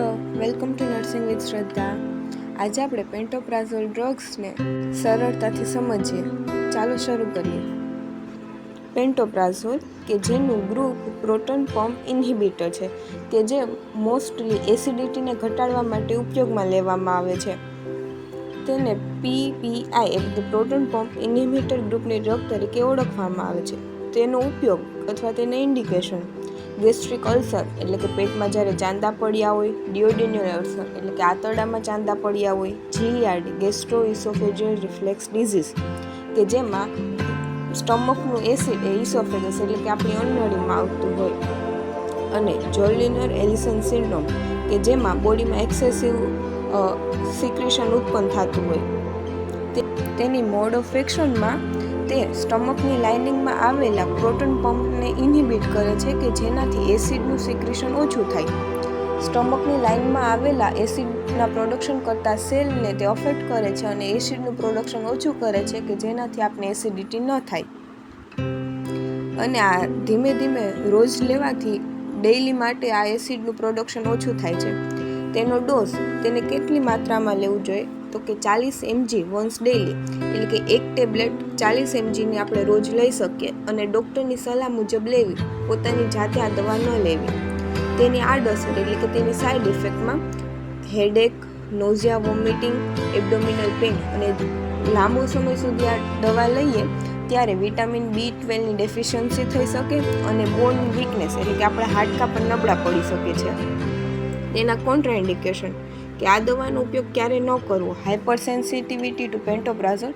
Hello, welcome to nursing with શ્રદ્ધા. આજે આપણે પેન્ટોપ્રાઝોલ ડ્રગ્સને સરળતાથી સમજીએ. ચાલો શરૂ કરીએ. પેન્ટોપ્રાઝોલ કે જેનું ગ્રુપ પ્રોટોન પંપ ઇન્હિબિટર છે, કે જે મોસ્ટલી એસિડિટીને ઘટાડવા માટે ઉપયોગમાં લેવામાં આવે છે. તેને PPI એટલે પ્રોટોન પંપ ઇન્હિબિટર ગ્રુપની ડ્રગ તરીકે ઓળખવામાં આવે છે. તેનો ઉપયોગ અથવા તેને ઇન્ડિકેશન ગેસ્ટ્રિક અલ્સર એટલે કે પેટમાં જ્યારે ચાંદા પડ્યા હોય, ડિયોડિનલ અલ્સર એટલે કે આંતરડામાં ચાંદા પડ્યા હોય, જીઆરડી ગેસ્ટ્રોઇસોફેજિયલ રિફ્લેક્સ ડિઝીઝ કે જેમાં સ્ટમકનું એસિડ ઇસોફેગસ એટલે કે આપણી અન્નળીમાં આવતું હોય, અને જોર્લિનર એલિસન સિન્ડ્રોમ કે જેમાં બોડીમાં એક્સેસિવ સિક્રેશન ઉત્પન્ન થતું હોય. તેની મોડ ઓફ એક્શનમાં તે સ્ટમકની લાઇનિંગમાં આવેલા પ્રોટોન પંપને ઇન્હિબિટ કરે છે, કે જેનાથી એસિડનું સિક્રેશન ઓછું થાય. સ્ટમકની લાઇનમાં આવેલા એસિડના પ્રોડક્શન કરતા સેલને તે અફેક્ટ કરે છે અને એસિડનું પ્રોડક્શન ઓછું કરે છે, કે જેનાથી આપણે એસિડિટી ન થાય. અને આ ધીમે ધીમે રોજ લેવાથી ડેઇલી માટે આ એસિડનું પ્રોડક્શન ઓછું થાય છે. તેનો ડોઝ તેને કેટલી માત્રામાં લેવું જોઈએ તો કે 40 mg વન્સ ડેઇલી, એટલે કે એક ટેબ્લેટ 40 mgની આપણે રોજ લઈ શકીએ અને ડૉક્ટરની સલાહ મુજબ લેવી, પોતાની જાતે આ દવા ન લેવી. તેની આડઅસર એટલે કે તેની side ઇફેક્ટમાં headache, નોઝિયા, vomiting, abdominal pain અને લાંબો સમય સુધી આ દવા લઈએ ત્યારે વિટામિન B12ની ડેફિશિયન્સી થઈ શકે અને બોન વીકનેસ એટલે કે આપણા હાડકાં પણ નબળા પડી શકે છે. તેના કોન્ટ્રાઇન્ડિકેશન કે આ દવાનો ઉપયોગ ક્યારે ન કરવો, હાઇપર સેન્સિટિવિટી ટુ પેન્ટોપ્રાઝોલ,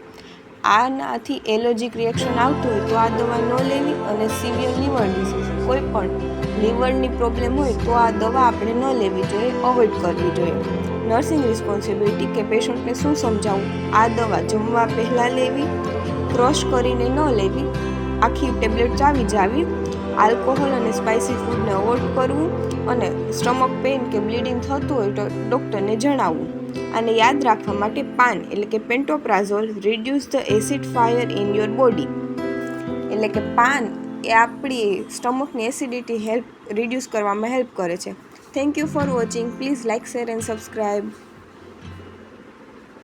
આનાથી એલર્જીક રિએક્શન આવતું હોય તો આ દવા ન લેવી, અને સિવિયર લીવર ડિસીઝ કોઈ પણ લીવરની પ્રોબ્લેમ હોય તો આ દવા આપણે ન લેવી જોઈએ, અવોઇડ કરવી જોઈએ. નર્સિંગ રિસ્પોન્સિબિલિટી કે પેશન્ટને શું સમજાવવું, આ દવા જમવા પહેલાં લેવી, ક્રશ કરીને ન લેવી, આખી ટેબ્લેટ ચાવી જાવી, આલ્કોહોલ અને સ્પાઇસી ફૂડને અવોઇડ કરવું, અને સ્ટમક પેઇન કે બ્લીડિંગ થતું હોય તો ડૉક્ટરને જણાવવું. આને યાદ રાખવા માટે પાન એટલે કે pantoprazole reduce the acid fire in your body, એટલે કે પાન એ આપણી સ્ટમકની એસિડિટી રિડ્યુસ કરવામાં હેલ્પ કરે છે. Thank you for watching. Please like, share and subscribe.